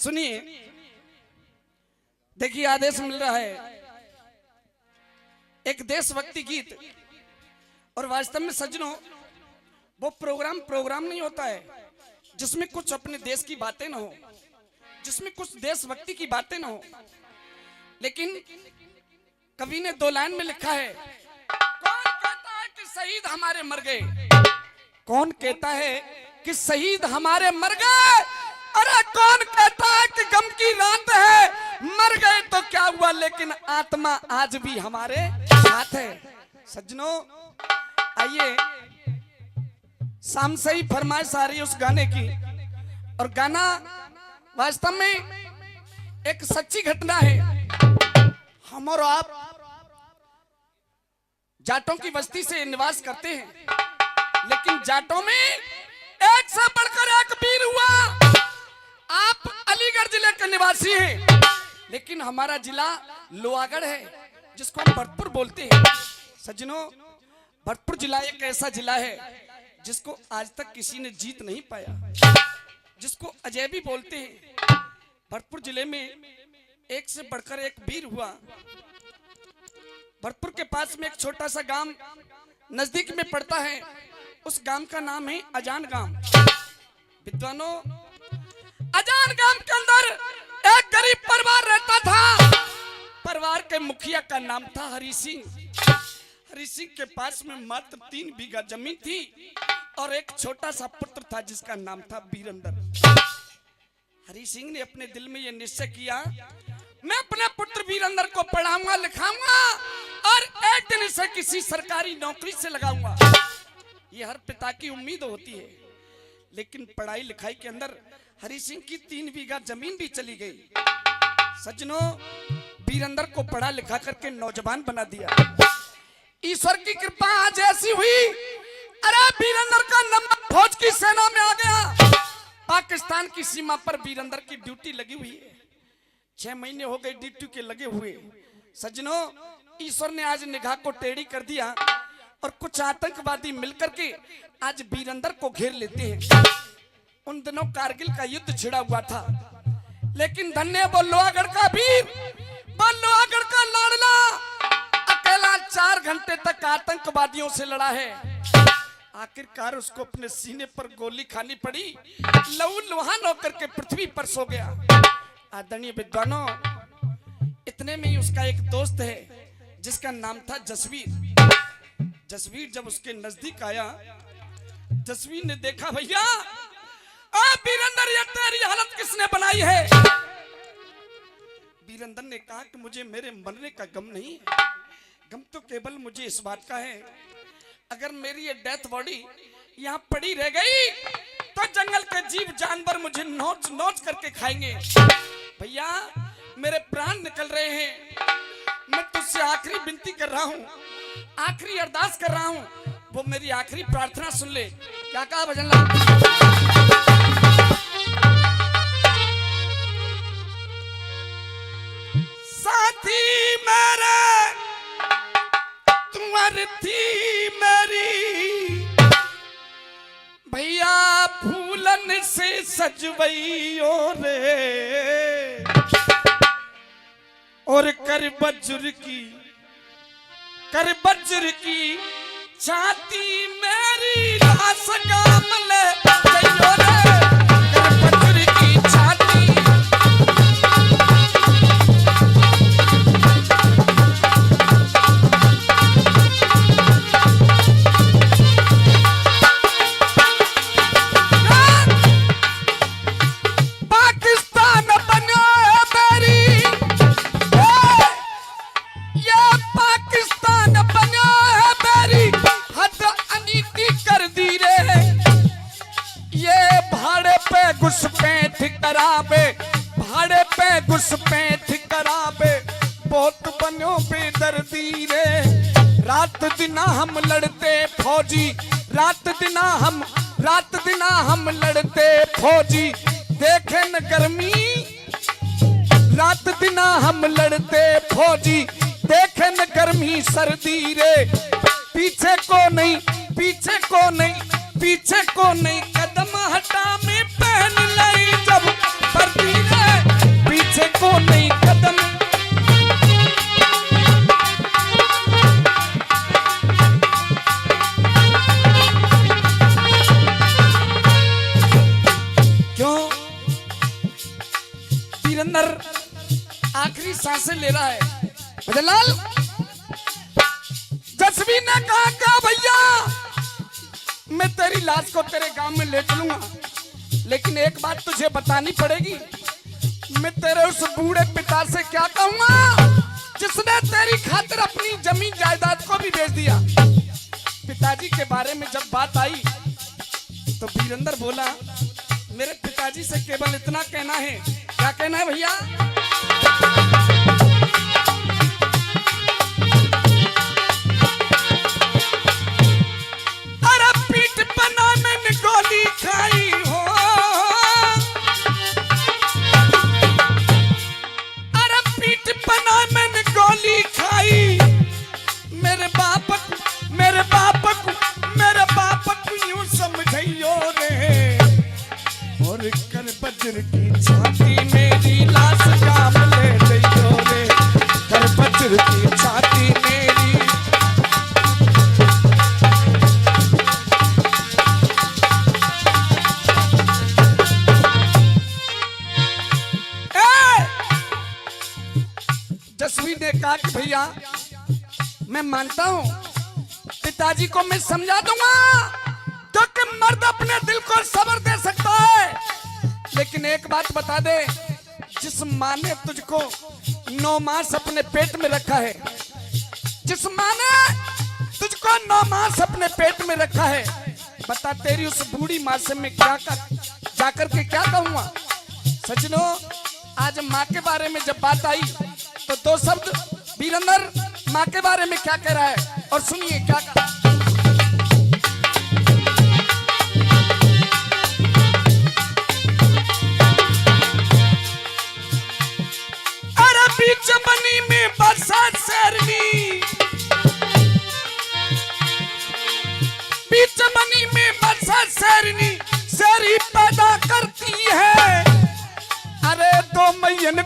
सुनिए, देखिए आदेश मिल रहा है एक देशभक्ति गीत। और वास्तव में सज्जनों, वो प्रोग्राम नहीं होता है जिसमें कुछ अपने देश की बातें ना हो, जिसमें कुछ देशभक्ति की बातें ना हो, लेकिन कवि ने 2 लाइन में लिखा है, कौन कहता है कि शहीद हमारे मर गए, कौन कहता है कि शहीद हमारे मर गए, अरे कौन कहता है कि गम की रात है, मर गए तो क्या हुआ लेकिन आत्मा आज भी हमारे साथ है। सज्जनों आइए, शाम से ही फरमाइश आ रही है उस गाने की, और गाना वास्तव में एक सच्ची घटना है। हम और आप जाटों की बस्ती से निवास करते हैं, लेकिन जाटों में एक से बढ़कर एक वीर हुआ। आप अलीगढ़ जिले के निवासी हैं, लेकिन हमारा जिला लोहागढ़ है, जिसको हम भरतपुर बोलते हैं। सज्जनों, भरतपुर जिला एक ऐसा जिला है जिसको आज तक किसी ने जीत नहीं पाया, जिसको अजय भी बोलते हैं। भरतपुर जिले में एक से बढ़कर एक वीर हुआ। भरतपुर के पास में एक छोटा सा गांव नजदीक में पड़ता है, उस गांव का नाम है अजान गांव। विद्वानों, अजान गांव के अंदर एक गरीब परिवार रहता था। परिवार के मुखिया का नाम था हरि सिंह। हरि सिंह के पास में मात्र 3 बीघा जमीन थी और एक छोटा सा पुत्र था जिसका नाम था वीरेंद्र। हरि सिंह ने अपने दिल में यह निश्चय किया, मैं अपने पुत्र वीरेंद्र को पढ़ाऊंगा लिखाऊंगा और एक दिन इसे किसी सरकारी नौकरी से लगाऊंगा। ये हर पिता की उम्मीद होती है, लेकिन पढ़ाई लिखाई के अंदर हरि सिंह की 3 बीघा जमीन भी चली गई। सज्जनों, वीरेंद्र को पढ़ा लिखा करके नौजवान बना दिया। ईश्वर की कृपा आज ऐसी हुई, अरे वीरेंद्र का नंबर फौज की सेना में आ गया। पाकिस्तान की सीमा पर वीरेंद्र की ड्यूटी लगी हुई है। 6 महीने हो गए ड्यूटी के लगे हुए। सज्जनों, ईश्वर ने आज निगाह को टेढ़ी कर दिया और कुछ आतंकवादी मिलकर के आज वीरेंद्र को घेर लेते हैं। उन दिनों कारगिल का युद्ध छिड़ा हुआ था, लेकिन धन्य वो लोहागढ़ का वीर, वो लोहागढ़ का लाडला अकेला 4 घंटे तक आतंकवादियों से लड़ा है। आखिरकार उसको अपने सीने पर गोली खानी पड़ी, लहू लुहान होकर के पृथ्वी पर सो गया। आदरणीय विद्वानों, इतने में ही उसका एक दोस्त है जिसका नाम था जसवीर। जसवीर जब उसके नजदीक आया, जसवीर ने देखा, भैया वीरेंद्र, ये तेरी हालत किसने बनाई है? वीरेंद्र ने कहा कि मुझे मेरे मरने का गम नहीं है, गम तो केवल मुझे इस बात का है, अगर मेरी ये डेथ बॉडी यहाँ पड़ी रह गई तो जंगल के जीव जानवर मुझे नोच नोच करके खाएंगे। भैया, मेरे प्राण निकल रहे हैं, मैं तुझसे आखिरी विनती कर रहा हूँ, आखिरी अरदास कर रहा हूँ, वो मेरी आखिरी प्रार्थना सुन ले। क्या कहा भजन लाल? साथी मेरे तुम्हारी थी मेरी, भैया फूलन से सजवइयो रे, और कर बज्र की छाती मेरी लाश काम ले गइयो रे, कर बज्र की छाती। भाड़े पे घुसपैठ करावे, बहुत बनो बेदर्दी रे, रात दिना हम लड़ते फौजी, रात दिना हम लड़ते फौजी, देखे न गर्मी, रात दिना हम लड़ते फौजी, देखे न गर्मी सर्दी रे, पीछे को नहीं कदम हटा में पहन लई जब वर्दी रे, वीरेंद्र आखिरी सांसें ले रहा है। भजनलाल जसवी ने कहा क्या भैया मैं तेरी लाश को तेरे गांव में ले चलूंगा, लेकिन एक बात तुझे बतानी पड़ेगी, मैं तेरे उस बूढ़े पिता से क्या कहूंगा जिसने तेरी खातिर अपनी जमीन जायदाद को भी बेच दिया। पिताजी के बारे में जब बात आई तो वीरेंद्र बोला मेरे पिताजी से केवल इतना कहना है। क्या कहना है भैया? अरे पीठ बना मैंने गोली खाई हो, अरे पीठ बना मैंने गोली खाई, मेरे बाप को यूं समझियो रे, और कर बज्र की छाती मेरी लाश काम ले जइयो रे, कर बज्र की छाती मेरी। जसवी ने कहा कि भैया मैं मानता हूं पिताजी को मैं समझा दूंगा क्योंकि मर्द अपने दिल को सब्र दे सकता है, लेकिन एक बात बता दे, जिस माँ ने तुझको 9 मास अपने पेट में रखा है, जिस माँ ने तुझको 9 मास अपने पेट में रखा है, बता तेरी उस बूढ़ी माँ से मैं क्या जाकर के क्या कहूंगा। सजनों आज माँ के बारे में जब बात आई तो 2 शब्द वीरेंद्र माँ के बारे में क्या कह रहा है और सुनिए क्या कहा। अरे बीच बनी में बरसात शेरनी, बीच बनी में बरसात शेरनी शेरी पैदा करती है। अरे 2 मैयन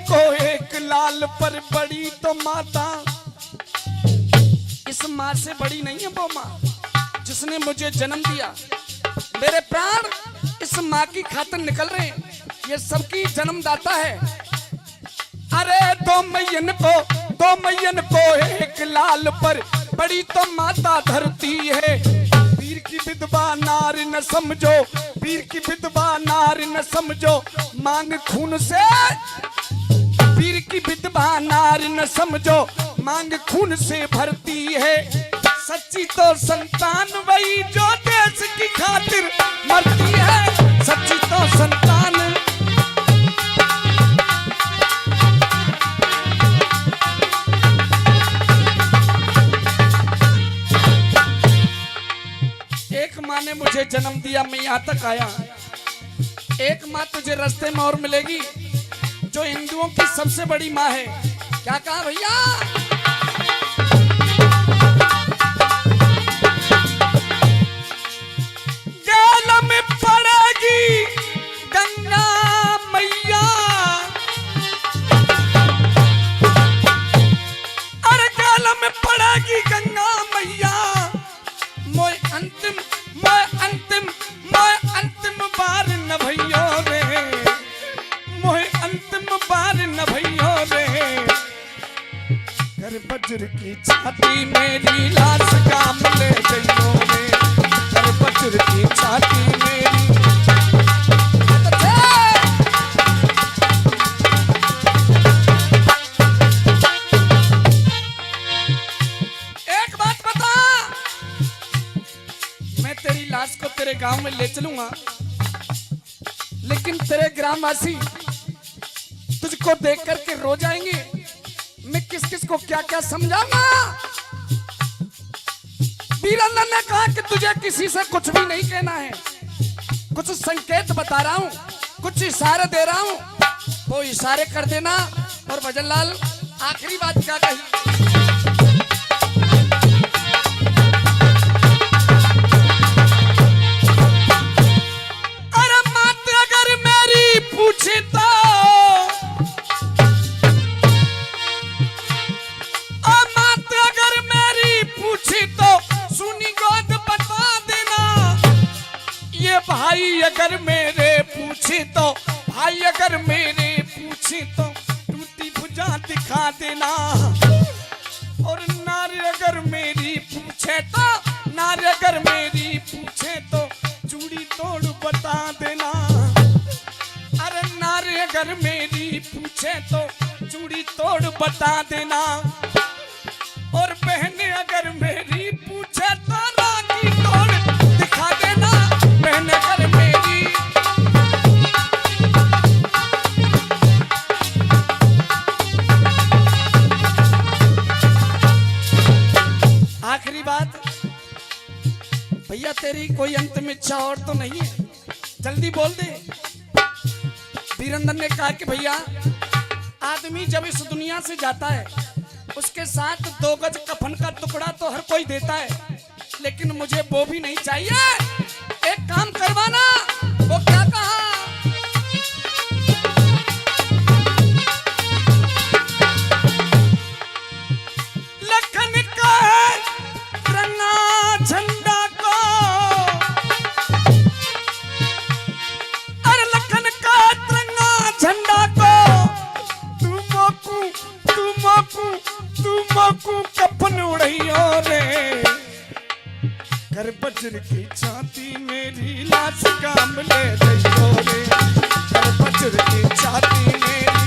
को एक लाल पर बड़ी तो माता, इस माँ से बड़ी नहीं है वो माँ जिसने मुझे जन्म दिया। मेरे प्राण इस माँ की खातिर निकल रहे हैं, ये सबकी जन्मदाता है। अरे 2 मैयन को एक लाल पर बड़ी तो माता धरती है। वीर की विधवा नार न समझो, वीर की विधवा नार न समझो, मांग खून से, वीर की विधवा नार न समझो, मांग खून से भरती है। सच्ची तो संतान वही जो देश की खातिर मरती है, सच्ची तो संतान। एक माँ ने मुझे जन्म दिया, मैं यहाँ तक आया। एक माँ तुझे रास्ते में और मिलेगी जो हिंदुओं की सबसे बड़ी माँ है। क्या कहा भैया? गल में पड़ेगी गंगा मैया, अरे गल में पड़ेगी गंगा मैया, मोय अंतिम बार न भइयो रे, मोय अंतिम बार न भइयो रे, कर बज्र की छाती मेरी लाश काम ले जइयो रे, कर बज्र की छाती मेरी। एक बात बता, मैं तेरी लाश को तेरे गांव में ले चलूंगा, लेकिन तेरे ग्रामवासी तुझको देख करके रो जाएंगे। मैं किस किस को क्या क्या समझाऊंगा। वीरेंद्र ने कहा कि तुझे किसी से कुछ भी नहीं कहना है, कुछ संकेत बता रहा हूं, कुछ इशारे दे रहा हूं, वो इशारे कर देना। और भजनलाल आखिरी बात क्या कही? भाई अगर मेरे पूछे तो भाई अगर मेरे पूछे तो टूटी भुजा दिखा देना। और नारी अगर मेरी पूछे तो नारी अगर मेरी पूछे तो चूड़ी तोड़ बता देना। अरे नारी अगर मेरी पूछे तो चूड़ी तोड़ बता देना। और बहन अगर मेरी पूछे तो राखी तोड़ दिखा देना। बहन अगर मेरी आखिरी बात भैया, तेरी कोई अंतिम इच्छा और तो नहीं है? जल्दी बोल दे। वीरेंद्र ने कहा कि भैया आदमी जब इस दुनिया से जाता है उसके साथ 2 गज कफन का टुकड़ा तो हर कोई देता है, लेकिन मुझे वो भी नहीं चाहिए। एक काम करवाना। वो क्या कहा? लखन का तिरंगा झंडा को, अरे लखन का तिरंगा झंडा को तुमको कपन उड़ैयो रे। कर बजर की छाती मेरी लाश काम ले रही रे। कर बजर की छाती मेरी